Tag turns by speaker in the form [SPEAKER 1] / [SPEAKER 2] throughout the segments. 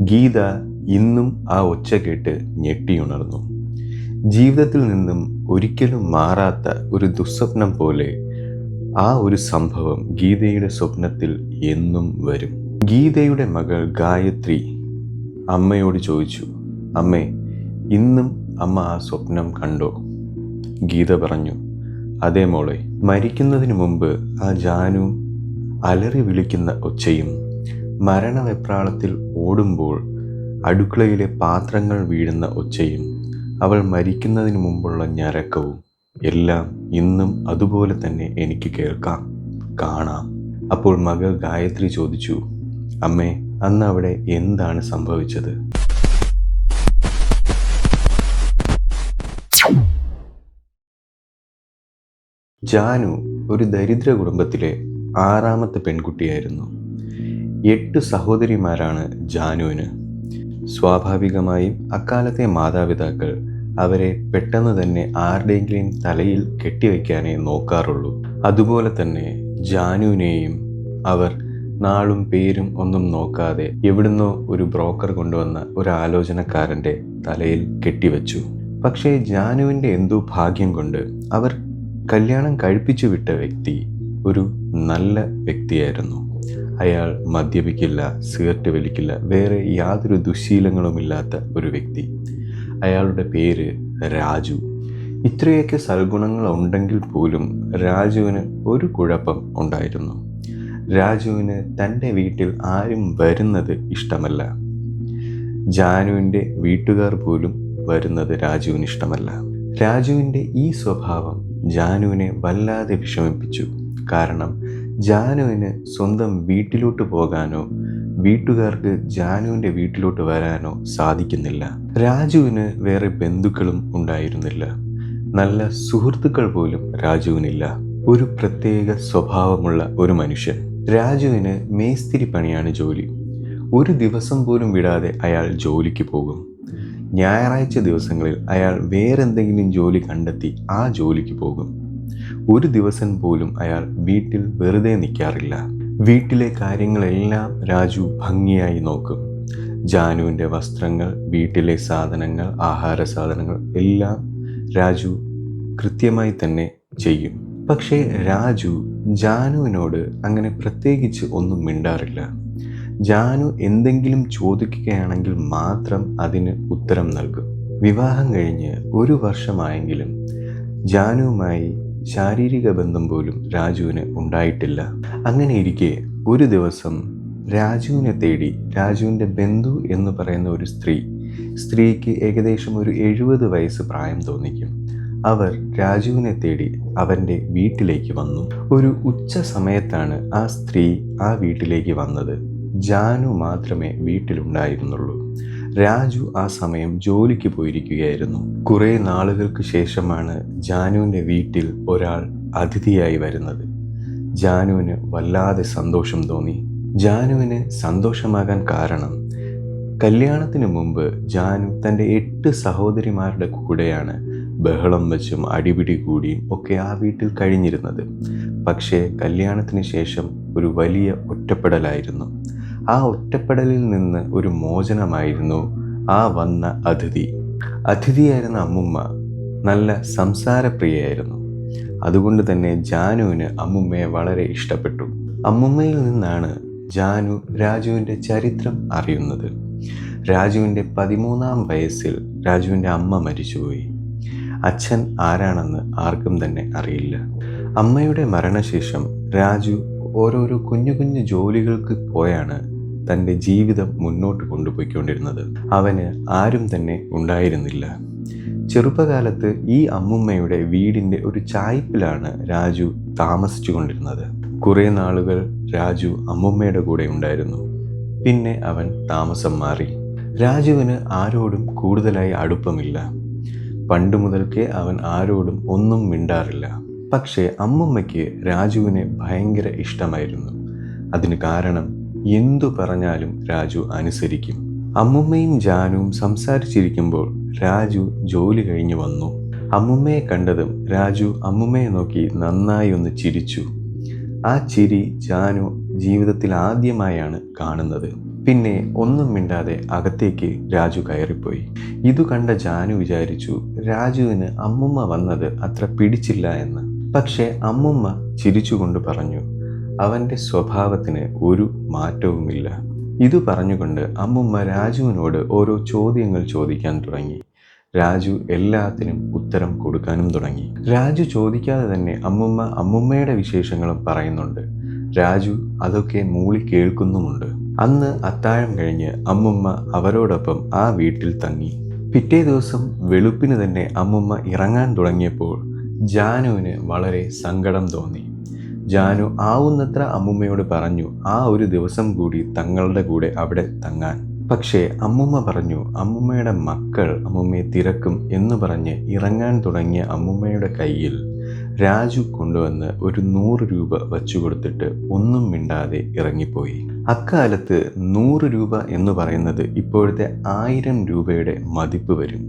[SPEAKER 1] ഗീത ഇന്നും ആ ഒച്ച കേട്ട് ഞെട്ടിയുണർന്നു. ജീവിതത്തിൽ നിന്നും ഒരിക്കലും മാറാത്ത ഒരു ദുസ്വപ്നം പോലെ ആ ഒരു സംഭവം ഗീതയുടെ സ്വപ്നത്തിൽ എന്നും വരും. ഗീതയുടെ മകൾ ഗായത്രി അമ്മയോട് ചോദിച്ചു, അമ്മേ, ഇന്നും അമ്മ ആ സ്വപ്നം കണ്ടോ? ഗീത പറഞ്ഞു, അതേ മോളെ. മരിക്കുന്നതിന് മുമ്പ് ആ ജാനു അലറി വിളിക്കുന്ന ഒച്ചയും മരണവെപ്രാളത്തിൽ ഓടുമ്പോൾ അടുക്കളയിലെ പാത്രങ്ങൾ വീഴുന്ന ഒച്ചയും അവൾ മരിക്കുന്നതിന് മുമ്പുള്ള ഞരക്കവും എല്ലാം ഇന്നും അതുപോലെ തന്നെ എനിക്ക് കേൾക്കാം, കാണാം. അപ്പോൾ മകൾ ഗായത്രി ചോദിച്ചു, അമ്മേ, അന്ന് അവിടെ എന്താണ് സംഭവിച്ചത്? ജാനു ഒരു ദരിദ്ര കുടുംബത്തിലെ 6ാമത്തെ പെൺകുട്ടിയായിരുന്നു. 8 സഹോദരിമാരാണ് ജാനുവിന്. സ്വാഭാവികമായും അക്കാലത്തെ മാതാപിതാക്കൾ അവരെ പെട്ടെന്ന് തന്നെ ആരുടെയെങ്കിലും തലയിൽ കെട്ടിവെക്കാനേ നോക്കാറുള്ളൂ. അതുപോലെ തന്നെ ജാനുവിനെയും അവർ നാളും പേരും ഒന്നും നോക്കാതെ എവിടുന്നോ ഒരു ബ്രോക്കർ കൊണ്ടുവന്ന ഒരു ആലോചനക്കാരൻ്റെ തലയിൽ കെട്ടിവെച്ചു. പക്ഷേ ജാനുവിൻ്റെ എന്തോ ഭാഗ്യം കൊണ്ട് അവർ കല്യാണം കഴിപ്പിച്ചു വിട്ട വ്യക്തി ഒരു നല്ല വ്യക്തിയായിരുന്നു. അയാൾ മദ്യപിക്കില്ല, സിഗരറ്റ് വലിക്കില്ല, വേറെ യാതൊരു ദുശ്ശീലങ്ങളുമില്ലാത്ത ഒരു വ്യക്തി. അയാളുടെ പേര് രാജു. ഇത്രയൊക്കെ സൽഗുണങ്ങൾ ഉണ്ടെങ്കിൽ പോലും രാജുവിന് ഒരു കുഴപ്പം ഉണ്ടായിരുന്നു. രാജുവിന് തൻ്റെ വീട്ടിൽ ആരും വരുന്നത് ഇഷ്ടമല്ല. ജാനുവിൻ്റെ വീട്ടുകാർ പോലും വരുന്നത് രാജുവിന് ഇഷ്ടമല്ല. രാജുവിൻ്റെ ഈ സ്വഭാവം ജാനുവിനെ വല്ലാതെ വിഷമിപ്പിച്ചു. കാരണം ജാനുവിന് സ്വന്തം വീട്ടിലോട്ട് പോകാനോ വീട്ടുകാർക്ക് ജാനുവിൻ്റെ വീട്ടിലോട്ട് വരാനോ സാധിക്കുന്നില്ല. രാജുവിന് വേറെ ബന്ധുക്കളും ഉണ്ടായിരുന്നില്ല. നല്ല സുഹൃത്തുക്കൾ പോലും രാജുവിനില്ല. ഒരു പ്രത്യേക സ്വഭാവമുള്ള ഒരു മനുഷ്യൻ. രാജുവിന് മേസ്തിരി പണിയാണ് ജോലി. ഒരു ദിവസം പോലും വിടാതെ അയാൾ ജോലിക്ക് പോകും. ഞായറാഴ്ച ദിവസങ്ങളിൽ അയാൾ വേറെന്തെങ്കിലും ജോലി കണ്ടെത്തി ആ ജോലിക്ക് പോകും. ഒരു ദിവസം പോലും അയാൾ വീട്ടിൽ വെറുതെ നിൽക്കാറില്ല. വീട്ടിലെ കാര്യങ്ങളെല്ലാം രാജു ഭംഗിയായി നോക്കും. ജാനുവിൻ്റെ വസ്ത്രങ്ങൾ, വീട്ടിലെ സാധനങ്ങൾ, ആഹാര സാധനങ്ങൾ എല്ലാം രാജു കൃത്യമായി തന്നെ ചെയ്യും. പക്ഷേ രാജു ജാനുവിനോട് അങ്ങനെ പ്രത്യേകിച്ച് ഒന്നും മിണ്ടാറില്ല. ജാനു എന്തെങ്കിലും ചോദിക്കുകയാണെങ്കിൽ മാത്രം അതിന് ഉത്തരം നൽകും. വിവാഹം കഴിഞ്ഞ് 1 വർഷമായെങ്കിലും ജാനുവുമായി ശാരീരിക ബന്ധം പോലും രാജുവിന് ഉണ്ടായിട്ടില്ല. അങ്ങനെ ഇരിക്കെ ഒരു ദിവസം രാജുവിനെ തേടി രാജുവിൻ്റെ ബന്ധു എന്ന് പറയുന്ന ഒരു സ്ത്രീക്ക് ഏകദേശം ഒരു 70 വയസ്സ് പ്രായം തോന്നിക്കും. അവർ രാജുവിനെ തേടി അവൻ്റെ വീട്ടിലേക്ക് വന്നു. ഒരു ഉച്ച സമയത്താണ് ആ സ്ത്രീ ആ വീട്ടിലേക്ക് വന്നത്. ജാനു മാത്രമേ വീട്ടിലുണ്ടായിരുന്നുള്ളൂ. രാജു ആ സമയം ജോലിക്ക് പോയിരിക്കുകയായിരുന്നു. കുറേ നാളുകൾക്ക് ശേഷമാണ് ജാനുവിൻ്റെ വീട്ടിൽ ഒരാൾ അതിഥിയായി വരുന്നത്. ജാനുവിന് വല്ലാതെ സന്തോഷം തോന്നി. ജാനുവിന് സന്തോഷമാകാൻ കാരണം കല്യാണത്തിന് മുമ്പ് ജാനു തൻ്റെ 8 സഹോദരിമാരുടെ കൂടെയാണ് ബഹളം വെച്ചും അടിപിടി കൂടിയും ഒക്കെ ആ വീട്ടിൽ കഴിഞ്ഞിരുന്നത്. പക്ഷേ കല്യാണത്തിന് ശേഷം ഒരു വലിയ ഒറ്റപ്പെടലായിരുന്നു. ആ ഒറ്റപ്പെടലിൽ നിന്ന് ഒരു മോചനമായിരുന്നു ആ വന്ന അതിഥിയായിരുന്ന അമ്മുമ്മ നല്ല സംസാരപ്രിയയായിരുന്നു. അതുകൊണ്ട് തന്നെ ജാനുവിന് അമ്മുമ്മയെ വളരെ ഇഷ്ടപ്പെട്ടു. അമ്മുമ്മയിൽ നിന്നാണ് ജാനു രാജുവിൻ്റെ ചരിത്രം അറിയുന്നത്. രാജുവിൻ്റെ 13ാം വയസ്സിൽ രാജുവിൻ്റെ അമ്മ മരിച്ചുപോയി. അച്ഛൻ ആരാണെന്ന് ആർക്കും തന്നെ അറിയില്ല. അമ്മയുടെ മരണശേഷം രാജു ഓരോരോ കുഞ്ഞു കുഞ്ഞു ജോലികൾക്ക് പോയാണ് തൻ്റെ ജീവിതം മുന്നോട്ട് കൊണ്ടുപോയിക്കൊണ്ടിരുന്നത്. അവന് ആരും തന്നെ ഉണ്ടായിരുന്നില്ല. ചെറുപ്പകാലത്ത് ഈ അമ്മുമ്മയുടെ വീടിൻ്റെ ഒരു ചായ്പിലാണ് രാജു താമസിച്ചു കൊണ്ടിരുന്നത്. കുറേ നാളുകൾ രാജു അമ്മുമ്മയുടെ കൂടെ ഉണ്ടായിരുന്നു. പിന്നെ അവൻ താമസം മാറി. രാജുവിന് ആരോടും കൂടുതലായി അടുപ്പമില്ല. പണ്ട് മുതൽക്കേ അവൻ ആരോടും ഒന്നും മിണ്ടാറില്ല. പക്ഷേ അമ്മുമ്മയ്ക്ക് രാജുവിനെ ഭയങ്കര ഇഷ്ടമായിരുന്നു. അതിന് കാരണം എന്തു പറഞ്ഞാലും രാജു അനുസരിക്കും. അമ്മുമ്മയും ജാനുവും സംസാരിച്ചിരിക്കുമ്പോൾ രാജു ജോലി കഴിഞ്ഞു വന്നു. അമ്മുമ്മയെ കണ്ടതും രാജു അമ്മുമ്മയെ നോക്കി നന്നായി ഒന്ന് ചിരിച്ചു. ആ ചിരി ജാനു ജീവിതത്തിൽ ആദ്യമായാണ് കാണുന്നത്. പിന്നെ ഒന്നും മിണ്ടാതെ അകത്തേക്ക് രാജു കയറിപ്പോയി. ഇതു കണ്ട ജാനു വിചാരിച്ചു രാജുവിന് അമ്മുമ്മ വന്നത് അത്ര പിടിച്ചില്ല എന്ന്. പക്ഷേ അമ്മുമ്മ ചിരിച്ചുകൊണ്ട് പറഞ്ഞു, അവൻ്റെ സ്വഭാവത്തിന് ഒരു മാറ്റവുമില്ല. ഇതു പറഞ്ഞുകൊണ്ട് അമ്മുമ്മ രാജുവിനോട് ഓരോ ചോദ്യങ്ങൾ ചോദിക്കാൻ തുടങ്ങി. രാജു എല്ലാത്തിനും ഉത്തരം കൊടുക്കാനും തുടങ്ങി. രാജു ചോദിക്കാതെ തന്നെ അമ്മുമ്മ അമ്മുമ്മയുടെ വിശേഷങ്ങളും പറയുന്നുണ്ട്. രാജു അതൊക്കെ മൂളി കേൾക്കുന്നുമുണ്ട്. അന്ന് അത്താഴം കഴിഞ്ഞ് അമ്മുമ്മ അവരോടൊപ്പം ആ വീട്ടിൽ തങ്ങി. പിറ്റേ ദിവസം വെളുപ്പിന് തന്നെ അമ്മുമ്മ ഇറങ്ങാൻ തുടങ്ങിയപ്പോൾ ജാനുവിന് വളരെ സങ്കടം തോന്നി. ജാനു ആവുന്നത്ര അമ്മുമ്മയോട് പറഞ്ഞു ആ ഒരു ദിവസം കൂടി തങ്ങളുടെ കൂടെ അവിടെ തങ്ങാൻ. പക്ഷേ അമ്മുമ്മ പറഞ്ഞു അമ്മുമ്മയുടെ മക്കൾ അമ്മുമ്മയെ തിരക്കും എന്ന് പറഞ്ഞ് ഇറങ്ങാൻ തുടങ്ങിയ അമ്മുമ്മയുടെ കയ്യിൽ രാജു കൊണ്ടുവന്ന് ഒരു 100 രൂപ വച്ചു കൊടുത്തിട്ട് ഒന്നും മിണ്ടാതെ ഇറങ്ങിപ്പോയി. അക്കാലത്ത് 100 രൂപ എന്ന് പറയുന്നത് ഇപ്പോഴത്തെ 1000 രൂപയുടെ മതിപ്പ് വരും.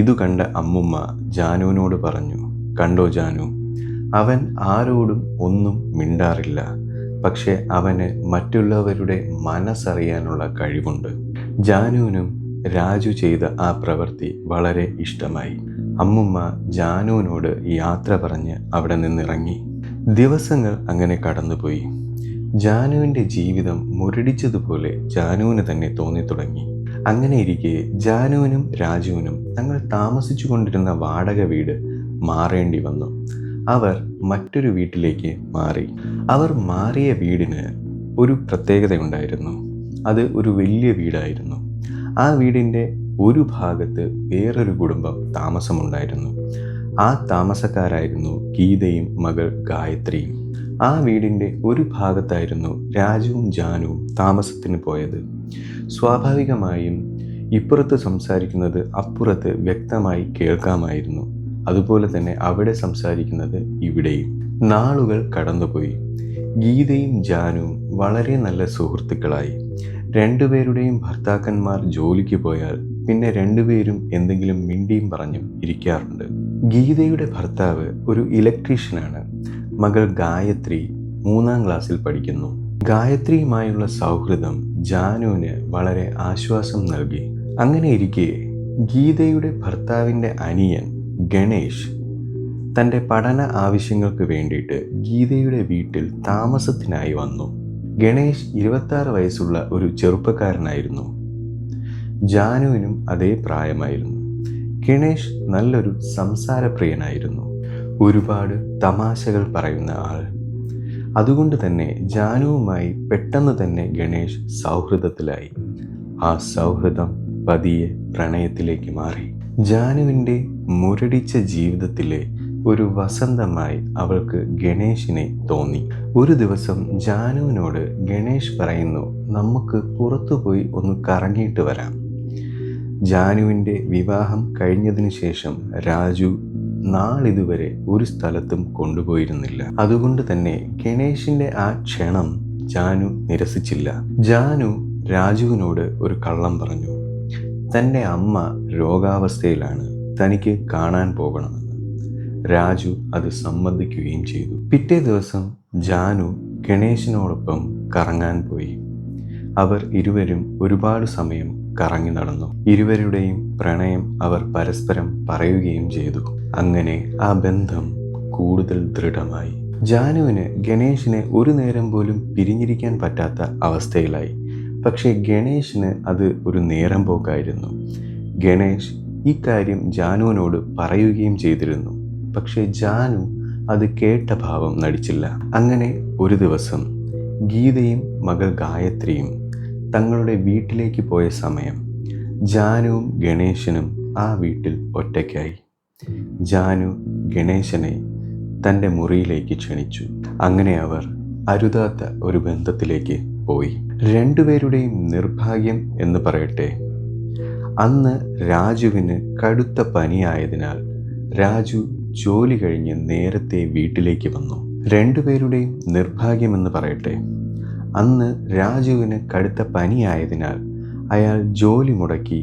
[SPEAKER 1] ഇതു കണ്ട അമ്മുമ്മ ജാനുവിനോട് പറഞ്ഞു, കണ്ടോ ജാനു, അവൻ ആരോടും ഒന്നും മിണ്ടാറില്ല. പക്ഷെ അവന് മറ്റുള്ളവരുടെ മനസ്സറിയാനുള്ള കഴിവുണ്ട്. ജാനുവിനും രാജു ചെയ്ത ആ പ്രവൃത്തി വളരെ ഇഷ്ടമായി. അമ്മുമ്മ ജാനുവിനോട് യാത്ര പറഞ്ഞ് അവിടെ നിന്നിറങ്ങി. ദിവസങ്ങൾ അങ്ങനെ കടന്നുപോയി. ജാനുവിൻ്റെ ജീവിതം മുരടിച്ചതുപോലെ ജാനുവിന് തന്നെ തോന്നി തുടങ്ങി. അങ്ങനെ ഇരിക്കെ ജാനുവിനും രാജുവിനും തങ്ങൾ താമസിച്ചു കൊണ്ടിരുന്ന വാടക വീട് മാറേണ്ടി വന്നു. അവർ മറ്റൊരു വീട്ടിലേക്ക് മാറി. അവർ മാറിയ വീടിന് ഒരു പ്രത്യേകതയുണ്ടായിരുന്നു. അത് ഒരു വലിയ വീടായിരുന്നു. ആ വീടിൻ്റെ ഒരു ഭാഗത്ത് വേറൊരു കുടുംബം താമസമുണ്ടായിരുന്നു. ആ താമസക്കാരായിരുന്നു ഗീതയും മകൾ ഗായത്രിയും. ആ വീടിൻ്റെ ഒരു ഭാഗത്തായിരുന്നു രാജുവും ജാനുവും താമസത്തിന് പോയത്. സ്വാഭാവികമായും ഇപ്പുറത്ത് സംസാരിക്കുന്നത് അപ്പുറത്ത് വ്യക്തമായി കേൾക്കാമായിരുന്നു. അതുപോലെ തന്നെ അവിടെ സംസാരിക്കുന്നത് ഇവിടെയും. നാളുകൾ കടന്നുപോയി. ഗീതയും ജാനുവും വളരെ നല്ല സുഹൃത്തുക്കളായി. രണ്ടുപേരുടെയും ഭർത്താക്കന്മാർ ജോലിക്ക് പോയാൽ പിന്നെ രണ്ടുപേരും എന്തെങ്കിലും മിണ്ടിയും പറഞ്ഞും ഇരിക്കാറുണ്ട്. ഗീതയുടെ ഭർത്താവ് ഒരു ഇലക്ട്രീഷ്യനാണ്. മകൾ ഗായത്രി 3ാം ക്ലാസ്സിൽ പഠിക്കുന്നു. ഗായത്രിയുമായുള്ള സൗഹൃദം ജാനുവിന് വളരെ ആശ്വാസം നൽകി. അങ്ങനെ ഇരിക്കെ ഗീതയുടെ ഭർത്താവിൻ്റെ അനിയൻ ഗണേഷ് തൻ്റെ പഠന ആവശ്യങ്ങൾക്ക് വേണ്ടിയിട്ട് ഗീതയുടെ വീട്ടിൽ താമസത്തിനായി വന്നു. ഗണേഷ് 26 വയസ്സുള്ള ഒരു ചെറുപ്പക്കാരനായിരുന്നു. ജാനുവിനും അതേ പ്രായമായിരുന്നു. ഗണേഷ് നല്ലൊരു സംസാരപ്രിയനായിരുന്നു. ഒരുപാട് തമാശകൾ പറയുന്ന ആൾ. അതുകൊണ്ട് തന്നെ ജാനുവുമായി പെട്ടെന്ന് തന്നെ ഗണേഷ് സൗഹൃദത്തിലായി. ആ സൗഹൃദം പതിയെ പ്രണയത്തിലേക്ക് മാറി. ജാനുവിൻ്റെ മുരടിച്ച ജീവിതത്തിലെ ഒരു വസന്തമായി അവൾക്ക് ഗണേഷിനെ തോന്നി. ഒരു ദിവസം ജാനുവിനോട് ഗണേഷ് പറയുന്നു, നമുക്ക് പുറത്തുപോയി ഒന്ന് കറങ്ങിയിട്ട് വരാം. ജാനുവിൻ്റെ വിവാഹം കഴിഞ്ഞതിന് ശേഷം രാജു നാളിതുവരെ ഒരു സ്ഥലത്തും കൊണ്ടുപോയിരുന്നില്ല. അതുകൊണ്ട് തന്നെ ഗണേഷിൻ്റെ ആ ക്ഷണം ജാനു നിരസിച്ചില്ല. ജാനു രാജുവിനോട് ഒരു കള്ളം പറഞ്ഞു. തൻ്റെ അമ്മ രോഗാവസ്ഥയിലാണ്, തനിക്ക് കാണാൻ പോകണമെന്ന്. രാജു അത് സമ്മതിക്കുകയും ചെയ്തു. പിറ്റേ ദിവസം ജാനു ഗണേശിനോടൊപ്പം കറങ്ങാൻ പോയി. അവർ ഇരുവരും ഒരുപാട് സമയം കറങ്ങി നടന്നു. ഇരുവരുടെയും പ്രണയം അവർ പരസ്പരം പറയുകയും ചെയ്തു. അങ്ങനെ ആ ബന്ധം കൂടുതൽ ദൃഢമായി. ജാനുവിന് ഗണേഷിനെ ഒരു നേരം പോലും പിരിഞ്ഞിരിക്കാൻ പറ്റാത്ത അവസ്ഥയിലായി. പക്ഷേ ഗണേഷിന് അത് ഒരു നേരം പോക്കായിരുന്നു. ഗണേഷ് ഇക്കാര്യം ജാനുവിനോട് പറയുകയും ചെയ്തിരുന്നു. പക്ഷേ ജാനു അത് കേട്ട ഭാവം നടിച്ചില്ല. അങ്ങനെ ഒരു ദിവസം ഗീതയും മകൾ ഗായത്രിയും തങ്ങളുടെ വീട്ടിലേക്ക് പോയ സമയം ജാനുവും ഗണേശനും ആ വീട്ടിൽ ഒറ്റയ്ക്കായി. ജാനു ഗണേശനെ തൻ്റെ മുറിയിലേക്ക് ക്ഷണിച്ചു. അങ്ങനെ അവർ അരുതാത്ത ഒരു ബന്ധത്തിലേക്ക് പോയി. രണ്ടുപേരുടെയും നിർഭാഗ്യം എന്ന് പറയട്ടെ, അന്ന് രാജുവിന് കടുത്ത പനിയായതിനാൽ രാജു ജോലി കഴിഞ്ഞ് നേരത്തെ വീട്ടിലേക്ക് വന്നു. രണ്ടുപേരുടെയും നിർഭാഗ്യമെന്ന് പറയട്ടെ, അന്ന് രാജുവിന് കടുത്ത പനിയായതിനാൽ അയാൾ ജോലി മുടക്കി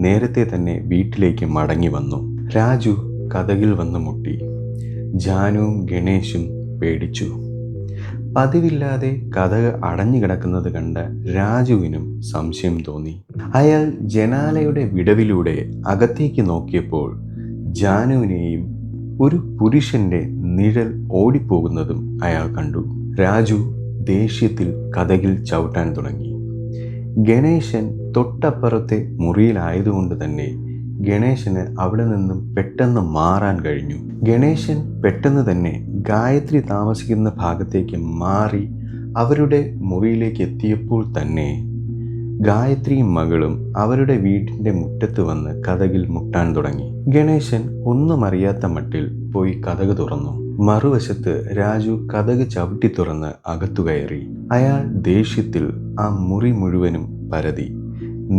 [SPEAKER 1] നേരത്തെ തന്നെ വീട്ടിലേക്ക് മടങ്ങി വന്നു. രാജു കതകിൽ വന്ന് മുട്ടി. ജാനുവും ഗണേശും പേടിച്ചു. പതിവില്ലാതെ കതക് അടഞ്ഞു കിടക്കുന്നത് കണ്ട രാജുവിനും സംശയം തോന്നി. അയാൾ ജനാലയുടെ വിടവിലൂടെ അകത്തേക്ക് നോക്കിയപ്പോൾ ജാനുവിനെയും ഒരു പുരുഷന്റെ നിഴൽ ഓടിപ്പോകുന്നതും അയാൾ കണ്ടു. രാജു ദേഷ്യത്തിൽ കതകിൽ ചവിട്ടാൻ തുടങ്ങി. ഗണേശൻ തൊട്ടപ്പുറത്തെ മുറിയിലായതുകൊണ്ട് തന്നെ ഗണേശന് അവിടെ നിന്നും പെട്ടെന്ന് മാറാൻ കഴിഞ്ഞു. ഗണേശൻ പെട്ടെന്ന് തന്നെ ഗായത്രി താമസിക്കുന്ന ഭാഗത്തേക്ക് മാറി അവരുടെ മുറിയിലേക്ക് എത്തിയപ്പോൾ തന്നെ ഗായത്രിയും മകളും അവരുടെ വീടിൻ്റെ മുറ്റത്ത് വന്ന് കതകിൽ മുട്ടാൻ തുടങ്ങി. ഗണേശൻ ഒന്നും അറിയാത്ത മട്ടിൽ പോയി കതക് തുറന്നു. മറുവശത്ത് രാജു കതക് ചവിട്ടി തുറന്ന് അകത്തു കയറി. അയാൾ ദേഷ്യത്തിൽ ആ മുറി മുഴുവനും പരതി.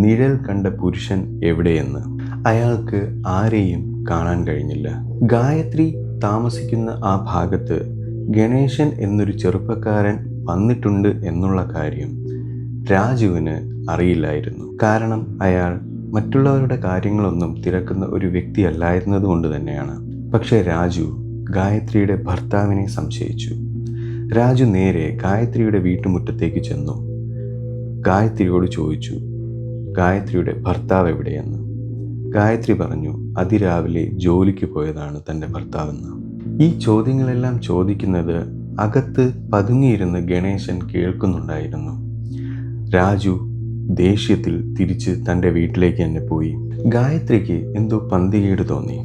[SPEAKER 1] നിഴൽ കണ്ട പുരുഷൻ എവിടെയെന്ന് അയാൾക്ക് ആരെയും കാണാൻ കഴിഞ്ഞില്ല. ഗായത്രി താമസിക്കുന്ന ആ ഭാഗത്ത് ഗണേശൻ എന്നൊരു ചെറുപ്പക്കാരൻ വന്നിട്ടുണ്ട് എന്നുള്ള കാര്യം രാജുവിന് അറിയില്ലായിരുന്നു. കാരണം അയാൾ മറ്റുള്ളവരുടെ കാര്യങ്ങളൊന്നും തിരക്കുന്ന ഒരു വ്യക്തി അല്ലായിരുന്നത് കൊണ്ട് തന്നെയാണ്. പക്ഷേ രാജു ഗായത്രിയുടെ ഭർത്താവിനെ സംശയിച്ചു. രാജു നേരെ ഗായത്രിയുടെ വീട്ടുമുറ്റത്തേക്ക് ചെന്നു. ഗായത്രിയോട് ചോദിച്ചു, ഗായത്രിയുടെ ഭർത്താവ് എവിടെയെന്ന്. ഗായത്രി പറഞ്ഞു, അതിരാവിലെ ജോലിക്ക് പോയതാണ് തൻ്റെ ഭർത്താവെന്ന്. ഈ ചോദ്യങ്ങളെല്ലാം ചോദിക്കുന്നത് അകത്ത് പതുങ്ങിയിരുന്ന് ഗണേശൻ കേൾക്കുന്നുണ്ടായിരുന്നു. രാജു ദേഷ്യത്തിൽ തിരിച്ച് തൻ്റെ വീട്ടിലേക്ക് തന്നെ പോയി. ഗായത്രിക്ക് എന്തോ പന്തികേട് തോന്നി.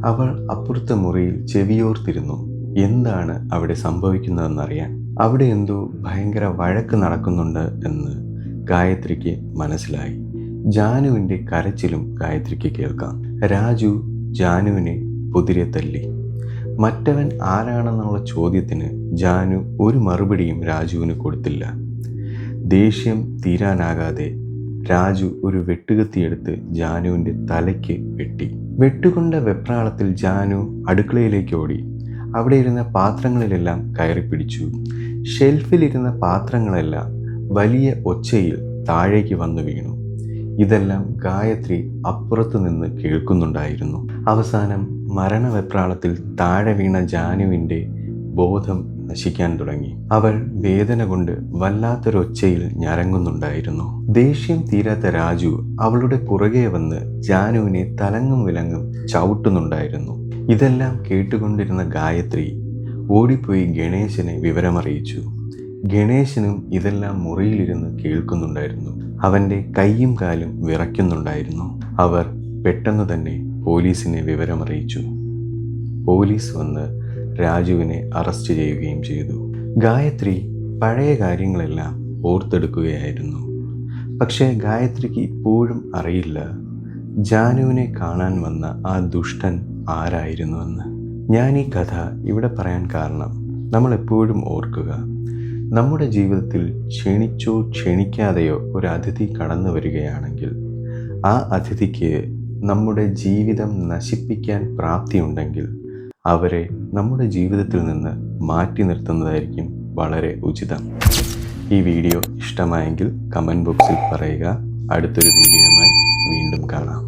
[SPEAKER 1] അവൾ അപ്പുറത്തെ മുറിയിൽ ചെവിയോർത്തിരുന്നു. എന്താണ് അവിടെ സംഭവിക്കുന്നതെന്നറിയാൻ. അവിടെ എന്തോ ഭയങ്കര വഴക്ക് നടക്കുന്നുണ്ട് എന്ന് ഗായത്രിക്ക് മനസ്സിലായി. ജാനുവിൻ്റെ കരച്ചിലും ഗായത്രിക്ക് കേൾക്കാം. രാജു ജാനുവിനെ പൊതിരെ തല്ലി. മറ്റവൻ ആരാണെന്നുള്ള ചോദ്യത്തിന് ജാനു ഒരു മറുപടിയും രാജുവിന് കൊടുത്തില്ല. ദേഷ്യം തീരാനാകാതെ രാജു ഒരു വെട്ടുകത്തിയെടുത്ത് ജാനുവിൻ്റെ തലയ്ക്ക് വെട്ടി. വെട്ടുകൊണ്ട വെപ്രാളത്തിൽ ജാനു അടുക്കളയിലേക്ക് ഓടി. അവിടെ ഇരുന്ന പാത്രങ്ങളിലെല്ലാം കയറിപ്പിടിച്ചു. ഷെൽഫിലിരുന്ന പാത്രങ്ങളെല്ലാം വലിയ ഒച്ചയിൽ താഴേക്ക് വന്നു വീണു. ഇതെല്ലാം ഗായത്രി അപ്പുറത്തു നിന്ന് കേൾക്കുന്നുണ്ടായിരുന്നു. അവസാനം മരണവെപ്രാളത്തിൽ താഴെ വീണ ജാനുവിൻ്റെ ബോധം നശിക്കാൻ തുടങ്ങി. അവൾ വേദന കൊണ്ട് വല്ലാത്തൊരൊച്ചയിൽ ഞരങ്ങുന്നുണ്ടായിരുന്നു. ദേഷ്യം തീരാത്ത രാജു അവളുടെ പുറകെ വന്ന് ജാനുവിനെ തലങ്ങും വിലങ്ങും ചവിട്ടുന്നുണ്ടായിരുന്നു. ഇതെല്ലാം കേട്ടുകൊണ്ടിരുന്ന ഗായത്രി ഓടിപ്പോയി ഗണേശനെ വിവരമറിയിച്ചു. ഗണേശനും ഇതെല്ലാം മുറിയിലിരുന്ന് കേൾക്കുന്നുണ്ടായിരുന്നു. അവൻ്റെ കൈയും കാലും വിറയ്ക്കുന്നുണ്ടായിരുന്നു. അവർ പെട്ടെന്ന് തന്നെ പോലീസിനെ വിവരമറിയിച്ചു. പോലീസ് വന്ന് രാജുവിനെ അറസ്റ്റ് ചെയ്യുകയും ചെയ്തു. ഗായത്രി പഴയ കാര്യങ്ങളെല്ലാം ഓർത്തെടുക്കുകയായിരുന്നു. പക്ഷേ ഗായത്രിക്ക് ഇപ്പോഴും അറിയില്ല ജാനുവിനെ കാണാൻ വന്ന ആ ദുഷ്ടൻ ആരായിരുന്നുവെന്ന്. ഞാൻ ഈ കഥ ഇവിടെ പറയാൻ കാരണം, നമ്മൾ എപ്പോഴും ഓർക്കുക, നമ്മുടെ ജീവിതത്തിൽ ക്ഷണിച്ചോ ക്ഷണിക്കാതെയോ ഒരു അതിഥി കടന്നു വരികയാണെങ്കിൽ ആ അതിഥിക്ക് നമ്മുടെ ജീവിതം നശിപ്പിക്കാൻ പ്രാപ്തിയുണ്ടെങ്കിൽ അവരെ നമ്മുടെ ജീവിതത്തിൽ നിന്ന് മാറ്റി നിർത്തുന്നതായിരിക്കും വളരെ ഉചിതം. ഈ വീഡിയോ ഇഷ്ടമായെങ്കിൽ കമൻറ്റ് ബോക്സിൽ പറയുക. അടുത്തൊരു വീഡിയോയുമായി വീണ്ടും കാണാം.